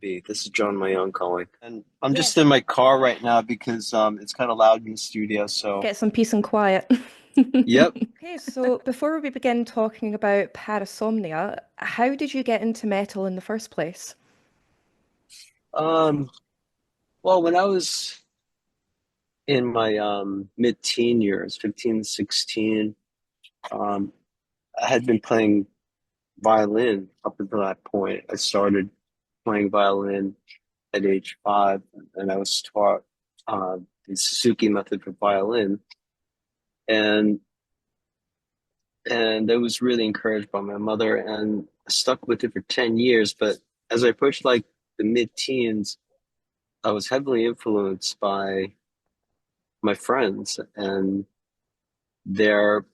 be. This is John Myung calling. And I'm Yeah, just in my car right now because it's kind of loud in the studio. So, get some peace and quiet. yep. Okay, so before we begin talking about Parasomnia, how did you get into metal in the first place? Um, well, when I was in my mid-teen years, 15, 16, um, I had been playing violin up until that point. I started playing violin at age 5, and I was taught the Suzuki method for violin. And I was really encouraged by my mother and I stuck with it for 10 years. But as I approached like the mid-teens, I was heavily influenced by my friends and their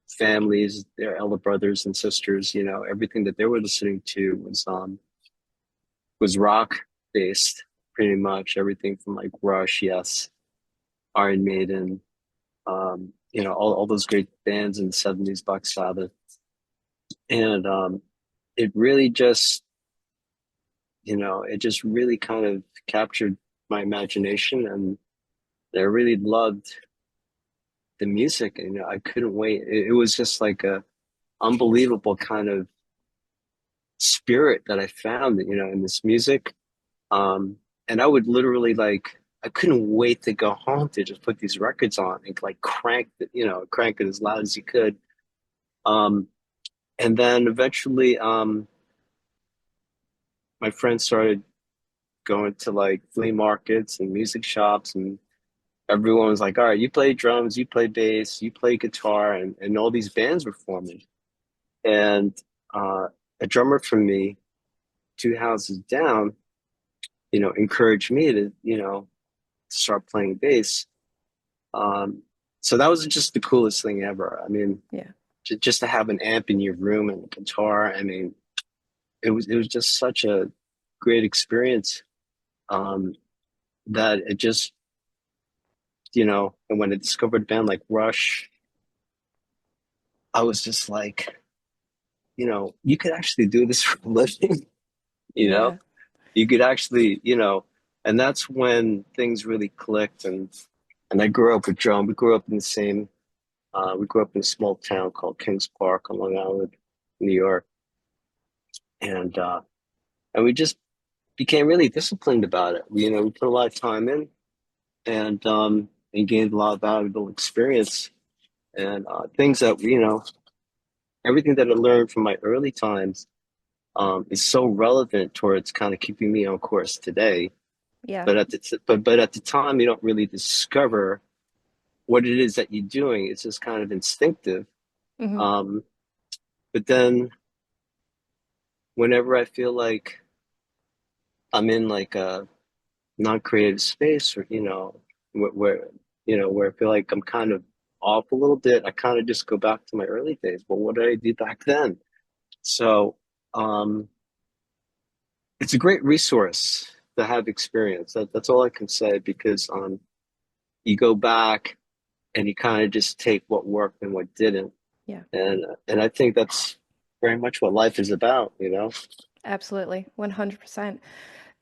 families, their elder brothers and sisters. Everything that they were listening to was rock based, pretty much everything from like Rush, Yes, Iron Maiden, all those great bands in the 70s, Black Sabbath. And it really just it just really kind of captured my imagination, and I really loved the music. And I couldn't wait. It was just like a unbelievable kind of spirit that I found, in this music. Um, and I would literally like I couldn't wait to go home to just put these records on and like crank it as loud as you could. Um, and then eventually, my friends started going to like flea markets and music shops, and everyone was like, all right, you play drums, you play bass, you play guitar, and all these bands were forming. And a drummer from me, two houses down, encouraged me to, start playing bass. Um, so that was just the coolest thing ever. I mean, Yeah. just to have an amp in your room and a guitar, I mean, it was just such a great experience, um, that it just, and when I discovered a band like Rush, I was just like, you could actually do this for a living, you know? Yeah. You could actually, and that's when things really clicked. And I grew up with John. We grew up in a small town called Kings Park on Long Island, New York. And we just became really disciplined about it. We put a lot of time in, and gained a lot of valuable experience, and things that, everything that I learned from my early times is so relevant towards kind of keeping me on course today. Yeah. But at the time, you don't really discover what it is that you're doing. It's just kind of instinctive. Hmm. Um, but then, whenever I feel like I'm in like a non-creative space, or where I feel like I'm kind of off a little bit, I kind of just go back to my early days. But what did I do back then? So, um, it's a great resource to have experience. That's all I can say, because you go back and you kind of just take what worked and what didn't. Yeah. And I think that's very much what life is about. Absolutely. 100%.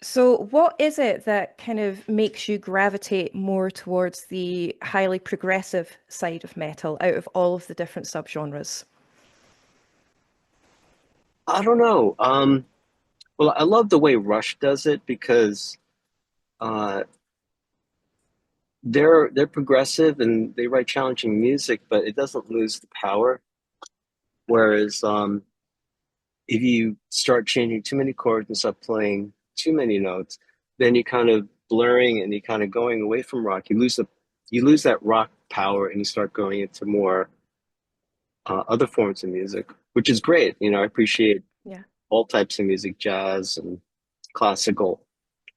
So, what is it that kind of makes you gravitate more towards the highly progressive side of metal out of all of the different subgenres? I don't know. Well, I love the way Rush does it, because uh, they're progressive and they write challenging music, but it doesn't lose the power. Whereas, if you start changing too many chords and start playing too many notes, then you kind of blurring and you kind of going away from rock. You lose that rock power, and you start going into more other forms of music, which is great. I appreciate Yeah. all types of music, jazz and classical.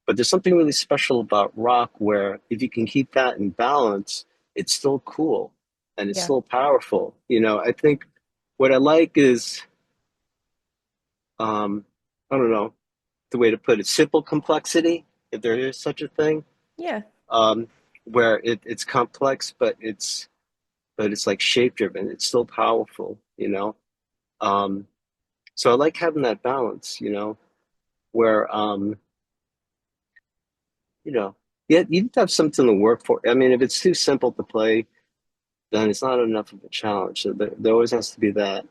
But there's something really special about rock, where if you can keep that in balance, it's still cool and it's Yeah. still powerful. I think what I like is, um, I don't know the way to put it, simple complexity, if there is such a thing, Yeah. um, where it's complex, but it's like shape driven. It's still powerful. Um, so I like having that balance, where you know, yeah, you have to have something to work for. I mean, if it's too simple to play, then it's not enough of a challenge. So there always has to be that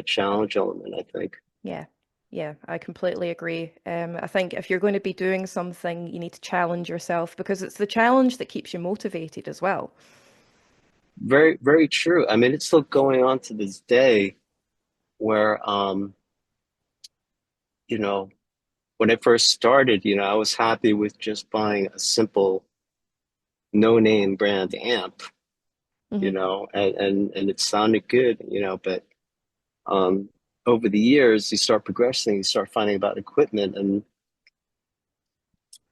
challenge element, I think. Yeah, yeah, I completely agree. I think if you're going to be doing something, you need to challenge yourself because it's the challenge that keeps you motivated as well. Very, very true. I mean, it's still going on to this day where, you know, when I first started, I was happy with just buying a simple no-name brand amp, Hmm. and it sounded good, but um, over the years, you start progressing, you start finding about equipment,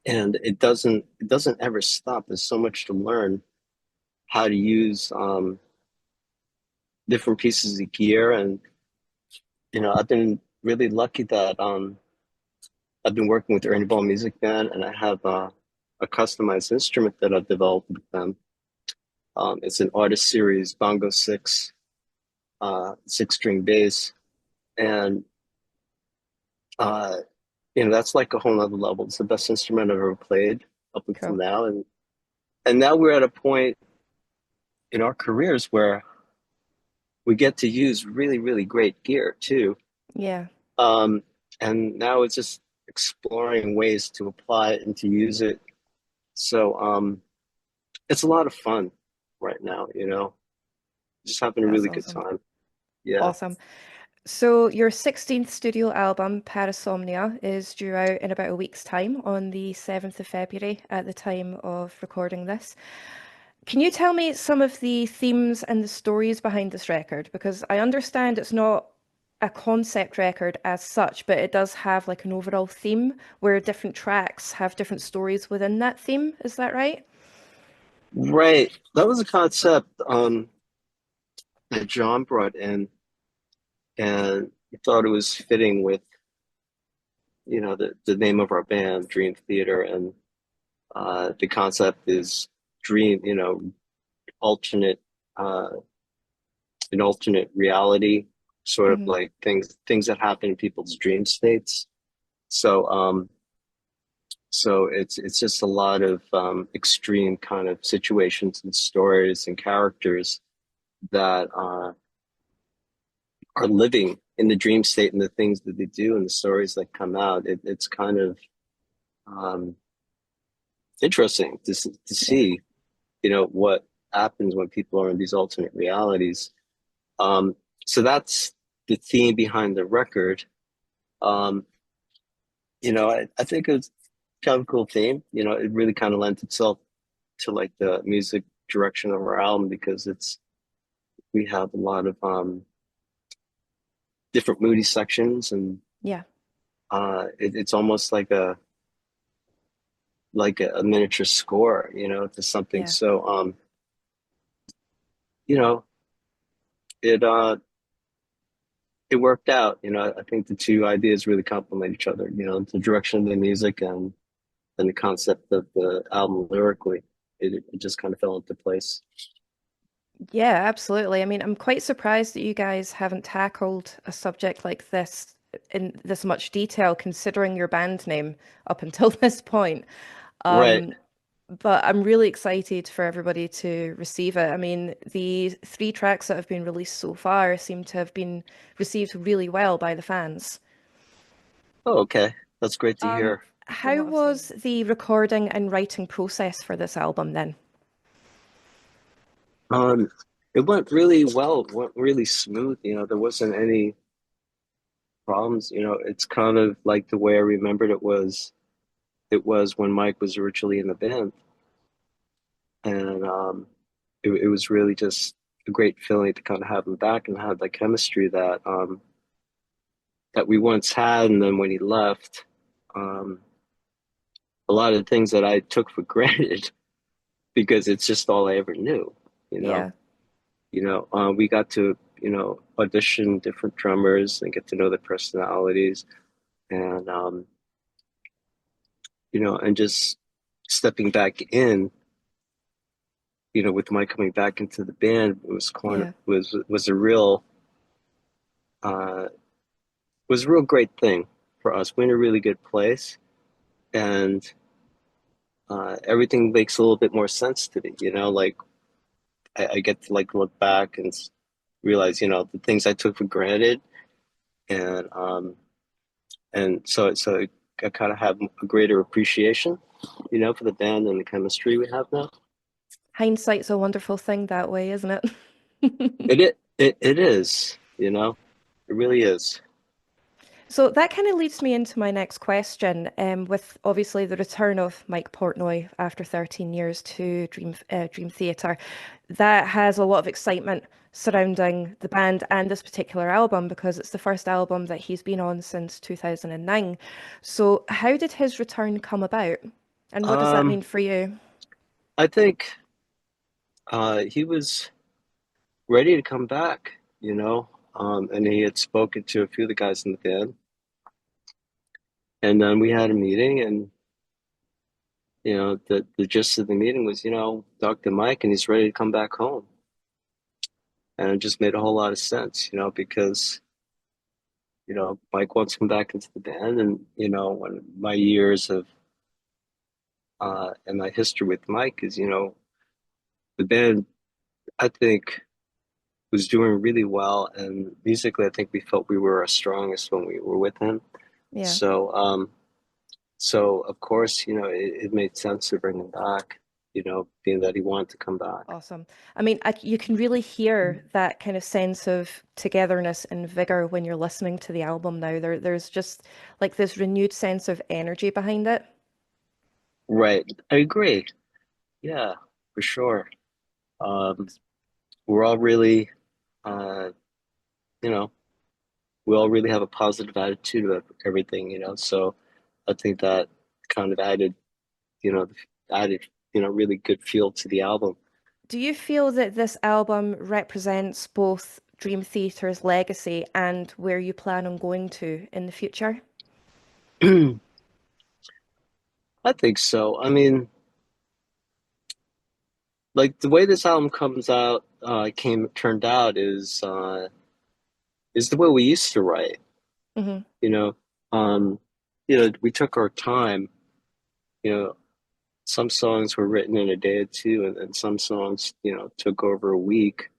and it doesn't ever stop. There's so much to learn how to use different pieces of gear, and I've been really lucky that I've been working with Ernie Ball Music Band, and I have a customized instrument that I've developed with them. It's an artist series bongo six, six-string bass, and uh, that's like a whole nother level. It's the best instrument I've ever played up until Cool. now, and now we're at a point in our careers where we get to use really, really great gear too. Yeah, Um, and now it's just exploring ways to apply it and to use it. So it's a lot of fun right now, just having a that's really good awesome. time. Yeah. Awesome. So your 16th studio album, Parasomnia, is due out in about a week's time on the 7th of February at the time of recording this. Can you tell me some of the themes and the stories behind this record? Because I understand it's not a concept record as such, but it does have like an overall theme where different tracks have different stories within that theme. Is that right? Right. That was a concept that John brought in, and he thought it was fitting with, the name of our band, Dream Theater, and the concept is dream, alternate, uh, an alternate reality, sort of Hmm. like things that happen in people's dream states. So, it's just a lot of extreme kind of situations and stories and characters that are living in the dream state, and the things that they do and the stories that come out. It's kind of um, interesting to Yeah, see, what happens when people are in these alternate realities. Um, so that's the theme behind the record. Um, I think it's kind of a cool theme. It really kind of lends itself to like the music direction of our album because we have a lot of different moody sections, and yeah, it's almost like a miniature score, to something. yeah. So you know, it worked out. I think the two ideas really complement each other, the direction of the music and the concept of the album lyrically. It just kind of fell into place. Yeah, absolutely. I mean, I'm quite surprised that you guys haven't tackled a subject like this in this much detail, considering your band name up until this point. Right. Um, but I'm really excited for everybody to receive it. I mean, the three tracks that have been released so far seem to have been received really well by the fans. Oh, okay. That's great to Um, hear. how was the recording and writing process for this album then? Um, it went really well. It went really smooth. There wasn't any problems. It's kind of like the way I remembered it was. It was when Mike was originally in the band, and it was really just a great feeling to kind of have him back and have that chemistry that we once had. And then when he left, um, a lot of things that I took for granted because it's just all I ever knew. You know, Yeah, we got to audition different drummers and get to know their personalities, and and just stepping back in, with Mike coming back into the band yeah, was a real uh, was a real great thing for us. We're in a really good place, and everything makes a little bit more sense to me, like I get to like look back and realize, the things I took for granted, and so I kind of have a greater appreciation, for the band and the chemistry we have now. Hindsight's a wonderful thing that way, isn't it? It is, it really is. So that kind of leads me into my next question, with obviously the return of Mike Portnoy after 13 years to Dream Theater. That has a lot of excitement surrounding the band and this particular album because it's the first album that he's been on since 2009. So how did his return come about, and what does that Um, mean for you? I think he was ready to come back, and he had spoken to a few of the guys in the band, and then we had a meeting, and the gist of the meeting was, talk to Mike, and he's ready to come back home, and it just made a whole lot of sense, because Mike wants to come back into the band, and when my years of and my history with Mike is, the band I think was doing really well, and musically I think we felt we were our strongest when we were with him. Yeah. So so of course, it made sense to bring him back, being that he wanted to come back. Awesome. I mean, you can really hear that kind of sense of togetherness and vigor when you're listening to the album now. There's just like this renewed sense of energy behind it. Right. I agree. Yeah, for sure. Um, we're all really, uh, you know, we all really have a positive attitude about everything, So I think that kind of added, really good feel to the album. Do you feel that this album represents both Dream Theater's legacy and where you plan on going to in the future? I think so. I mean, like the way this album comes out, turned out is the way we used to write. Hmm. You know, um, we took our time. You know, some songs were written in a day or two, and some songs, took over a week.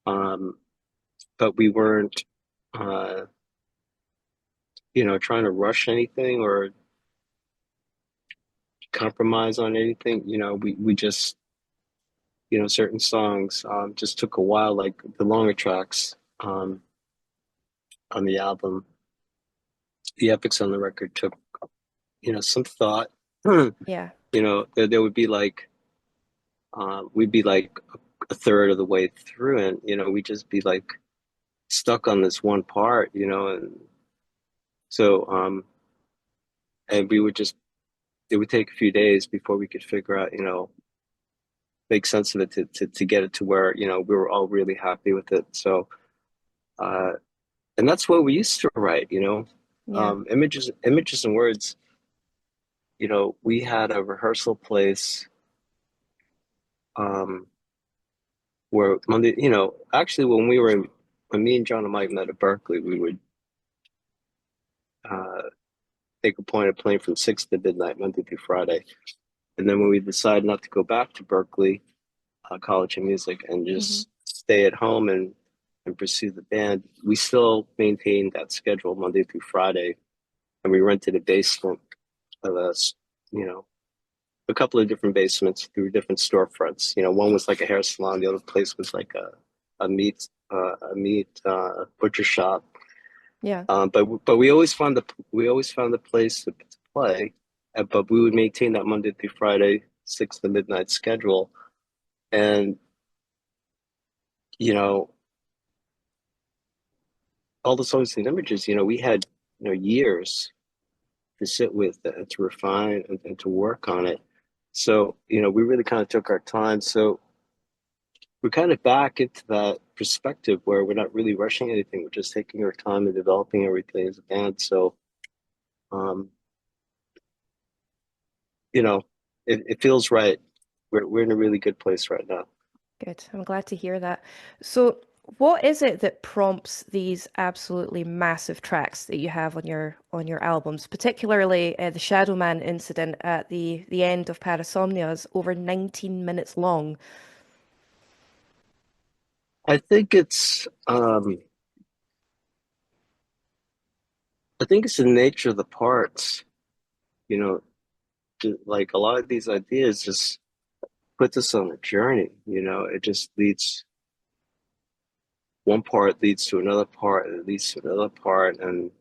Um, but we weren't, uh, trying to rush anything or compromise on anything. We just, certain songs just took a while, like the longer tracks on the album. The epics on the record took, some thought. Yeah. There would be like, we'd be like a third of the way through, and we'd just be like stuck on this one part, and so and we would just it would take a few days before we could figure out, make sense of it to get it to where, we were all really happy with it. So uh and that's what we used to write, Yeah. images and words. We had a rehearsal place um where Monday, actually when me and John and Mike met at Berkeley, we would uh take a point of playing from 6 to midnight Monday through Friday. And then when we decided not to go back to Berkeley College of Music and Hmm. just stay at home and pursue the band, we still maintained that schedule Monday through Friday, and we rented a basement of you know, a couple of different basements through different storefronts. One was like a hair salon, the other place was like a meat butcher shop. Yeah. But we always found the place to play, but we would maintain that Monday through Friday 6 to midnight schedule, and you know all the songs and images. We had years to sit with and to refine and to work on it. So we really kind of took our time. So we're kind of back into that perspective where we're not really rushing anything. We're just taking our time and developing everything as a band. So um, you know, it feels right. We're in a really good place right now. Good. I'm glad to hear that. So, What is it that prompts these absolutely massive tracks that you have on your albums, particularly the Shadow Man incident at the end of Parasomnia is over 19 minutes long. I think it's the nature of the parts, you know, like a lot of these ideas just put us on a journey, it just leads one part leads to another part, and it leads to another part, um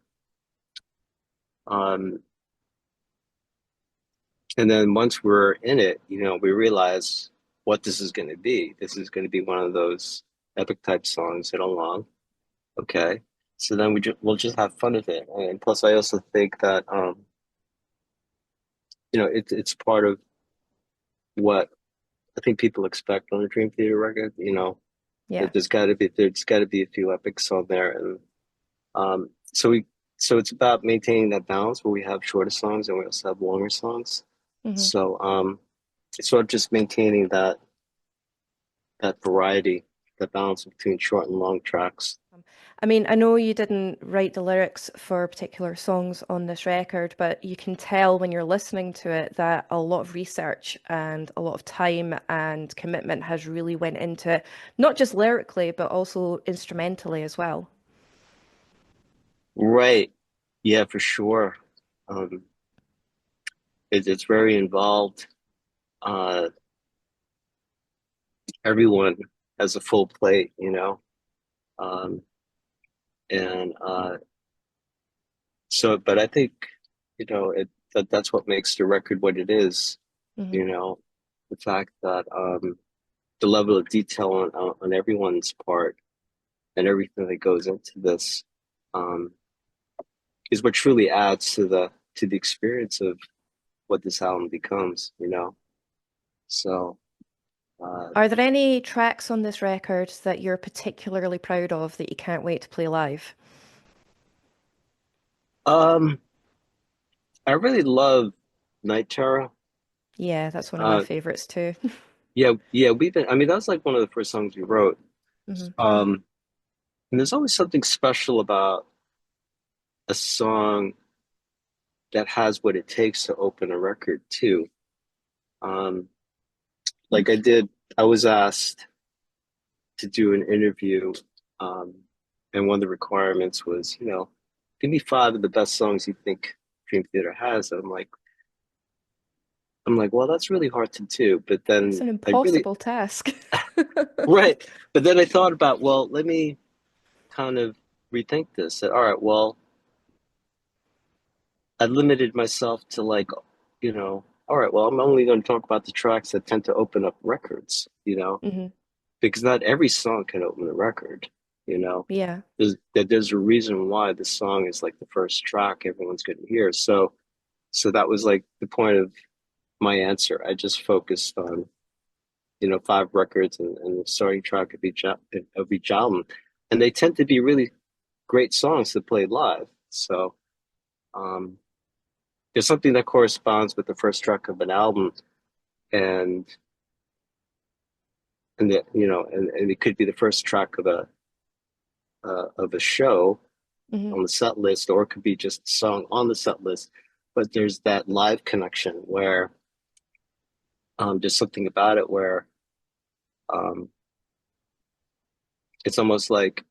and then once we're in it, we realize what this is going to be. This is going to be one of those epic type songs that are long. Okay. So then we'll just have fun with it. And plus I also think that it's part of what I think people expect on a Dream Theater record, Yeah. that there's gotta be a few epics on there. And um so we so it's about maintaining that balance where we have shorter songs and we also have longer songs. Hmm. So it's sort of just maintaining that variety, that balance between short and long tracks. I mean, I know you didn't write the lyrics for particular songs on this record, but you can tell when you're listening to it that a lot of research and a lot of time and commitment has really went into it, not just lyrically, but also instrumentally as well. Right. Yeah, for sure. Um, it's very involved. Uh, Everyone has a full plate, um, and but I think, that's what makes the record what it is. Hmm. You know, the fact that the level of detail on everyone's part and everything that goes into this um, is what truly adds to the experience of what this album becomes. So. Uh, Are there any tracks on this record that you're particularly proud of that you can't wait to play live? um, I really love Night Terror. Yeah, that's one of my Uh, favorites too. yeah, yeah, I mean, that was like one of the first songs we wrote. Hmm. Um, and there's always something special about a song that has what it takes to open a record too. Um, like I was asked to do an interview, um, and one of the requirements was, give me five of the best songs you think Dream Theater has. And I'm like, well, that's really hard to do. But It's then an I really, impossible task. right. But then I thought about, well, let me kind of rethink this. That, all right, well, I limited myself to like, all right, well, I'm only going to talk about the tracks that tend to open up records, Hmm. because not every song can open a record, you know. Yeah. There's a reason why the song is like the first track everyone's going to hear. So that was like the point of my answer. I just focused on, five records and the starting track of each album, and they tend to be really great songs to play live. So um, there's something that corresponds with the first track of an album, and and it could be the first track of a show Hmm. on the set list, or it could be just a song on the set list. But there's that live connection where there's something about it where um, it's almost like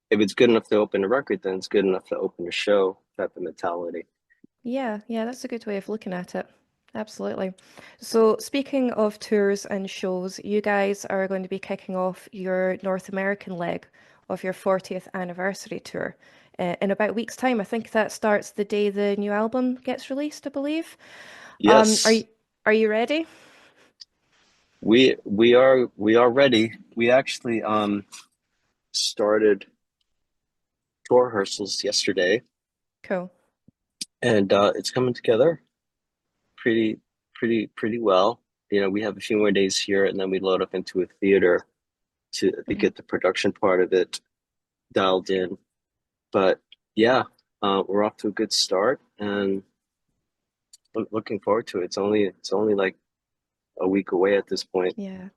if it's good enough to open a record, then it's good enough to open a show type of mentality. Yeah, yeah, that's a good way of looking at it. Absolutely. So, speaking of tours and shows, you guys are going to be kicking off your North American leg of your 40th anniversary tour in about a week's time. I think that starts the day the new album gets released, I believe. Um, are Yes, you are you ready? we are ready. We actually started tour rehearsals yesterday, Cool. and it's coming together pretty pretty well. We have a few more days here, and then we load up into a theater to Hmm. get the production part of it dialed in. But yeah, we're off to a good start, and looking forward to it. It's only like a week away at this point. Yeah.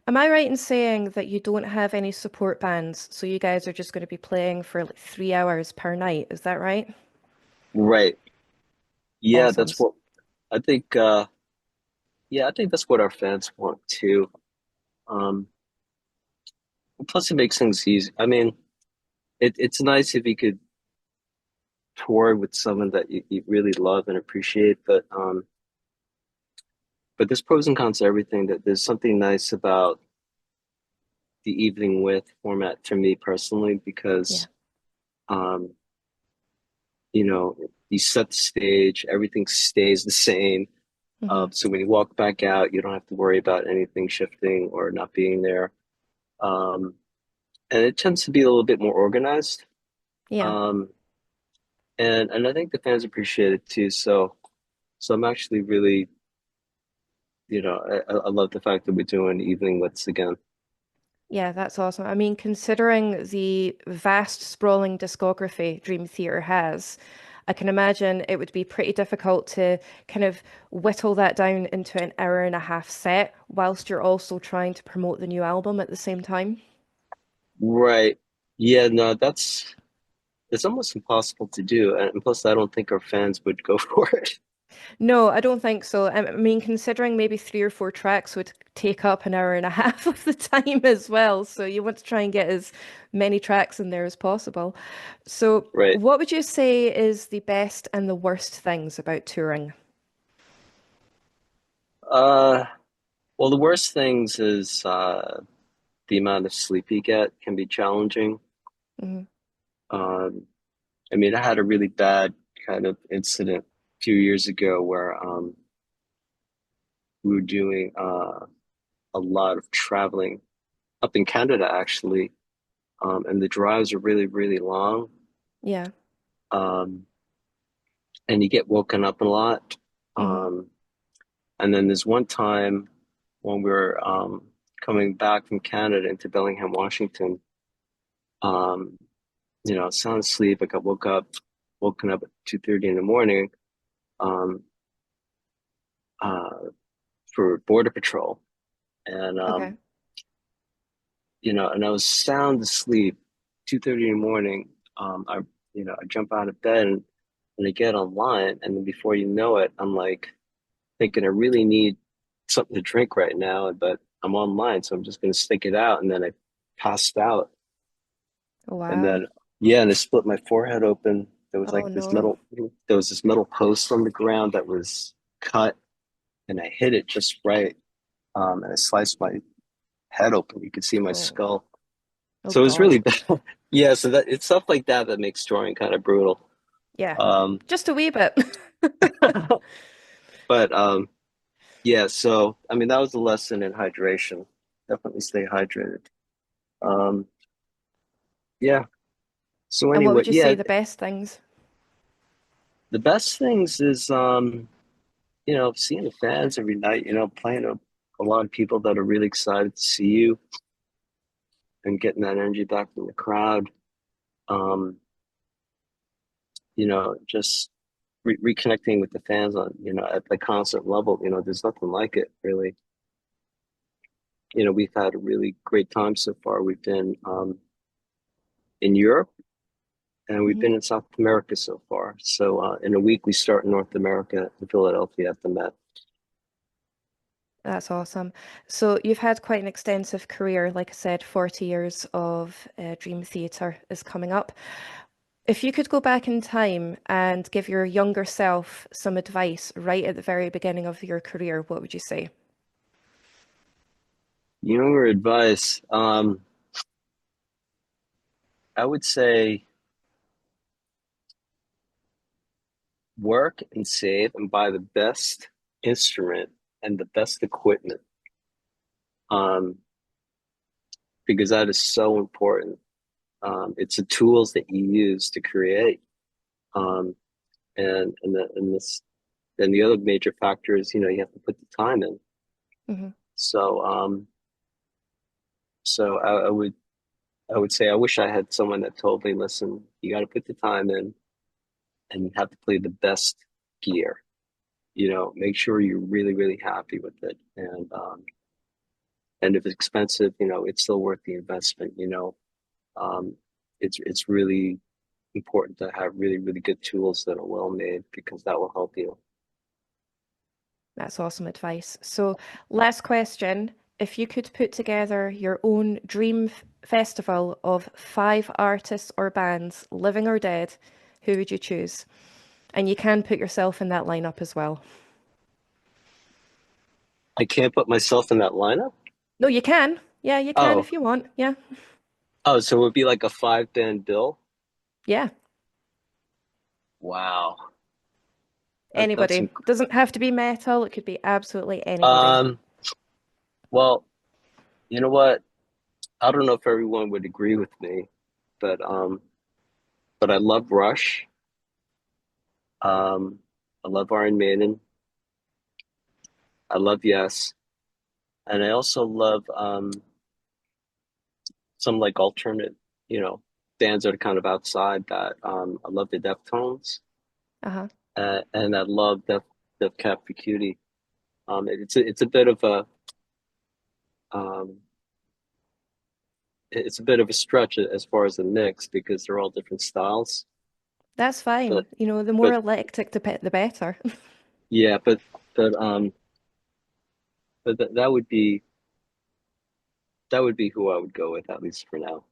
Am I right in saying that you don't have any support bands, so you guys are just going to be playing for like 3 hours per night? Is that right? Right. Yeah, Awesome. that's what I think. Yeah, I think that's what our fans want too. Um, Plus, it makes things easy. I mean, it's nice if you could tour with someone that you really love and appreciate, but there's pros and cons to everything. That there's something nice about the evening with format for me personally Yeah. because um, you know, you set the stage, everything stays the same. Hmm. So when you walk back out, you don't have to worry about anything shifting or not being there. Um, and it tends to be a little bit more organized. Yeah. Um, and I think the fans appreciate it too. So I'm actually really, I love the fact that we're doing evening lits again. Yeah, that's awesome. I mean, considering the vast, sprawling discography Dream Theater has, I can imagine it would be pretty difficult to kind of whittle that down into an hour and a half set whilst you're also trying to promote the new album at the same time. Right. Yeah, no, that's it's almost impossible to do. And plus, I don't think our fans would go for it. No, I don't think so. I mean, considering maybe 3 or 4 tracks would take up an hour and a half of the time as well. So you want to try and get as many tracks in there as possible. So, Right. what would you say is the best and the worst things about touring? Uh, well, the worst things is the amount of sleep you get can be challenging. Hmm. Um, I mean, I had a really bad kind of incident a few years ago where we were doing a lot of traveling up in Canada, actually, and the drives are really, really long, Yeah. um, and you get woken up a lot. Hmm. Um, and then there's one time when we were coming back from Canada into Bellingham, Washington. Um, sound asleep. I got woken up at 2:30 in the morning um, uh, for Border Patrol. And, Okay. and I was sound asleep, 2:30 in the morning. I jump out of bed and I get online. And then before you know it, I'm like thinking I really need something to drink right now, but I'm online. So I'm just going to stick it out. And then I passed out. And Wow. then, yeah, and I split my forehead open. Oh no. There was this metal post on the ground that was cut, and I hit it just right. And I sliced my head open. You could see my Oh. skull. Oh So it was God. really bad. Yeah, so that it's stuff like that that makes touring kind of brutal. Yeah. Um, Just a wee bit. but yeah, so I mean that was a lesson in hydration. Definitely stay hydrated. Um, yeah. So And what anyway, would you say yeah, the best things? the best things is seeing the fans every night, playing a lot of people that are really excited to see you and getting that energy back from the crowd. Um, just reconnecting with the fans on, at the concert level, there's nothing like it really. We've had a really great time so far. We've been in Europe and we've Hmm. been in South America so far. So in a week we start in North America in Philadelphia at the Met. That's awesome. So you've had quite an extensive career. Like I said, 40 years of Dream Theatre is coming up. If you could go back in time and give your younger self some advice right at the very beginning of your career, what would you say? Younger advice, I would say work and save and buy the best instrument and the best equipment, um, because that is so important. It's the tools that you use to create, um, and the other major factor is you have to put the time in. Hmm. So I would say I wish I had someone that told me, listen, you got to put the time in, and you have to play the best gear. Make sure you're really really happy with it, and And if it's expensive, it's still worth the investment. Um, it's really important to have really, really good tools that are well made because that will help you. That's awesome advice. So, last question. If you could put together your own dream festival of 5 artists or bands, living or dead, who would you choose? And you can put yourself in that lineup as well. I can't put myself in that lineup. No, you can. Yeah, you can Oh, if you want. Yeah. oh, so it would be like a five-band bill. Yeah. Wow, that's Anybody. Doesn't have to be metal. It could be absolutely anybody. um. Well, you know what? I don't know if everyone would agree with me, but I love Rush. Um, I love Iron Maiden. I love Yes, and I also love some like alternate, you know, bands that are kind of outside that. I love the Deftones, Uh-huh. and I love Def Cap for Cutie. It's a bit of a um, it's a bit of a stretch as far as the mix because they're all different styles. That's fine. But The more but eclectic, the better. yeah, but that would be who I would go with at least for now.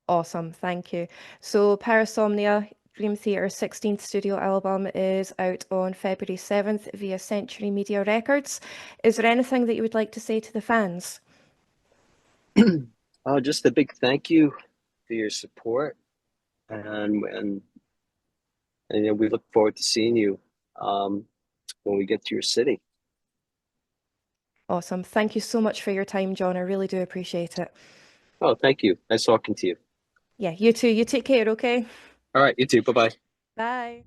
Awesome, thank you. So, Parasomnia, Dream Theater's 16th studio album is out on February 7th via Century Media Records. Is there anything that you would like to say to the fans? Just a big thank you for your support, and we look forward to seeing you um, when we get to your city. Awesome. Thank you so much for your time, John. I really do appreciate it. Oh, thank you. Nice talking to you. Yeah, you too. You take care, okay? All right, you too. Bye bye. Bye.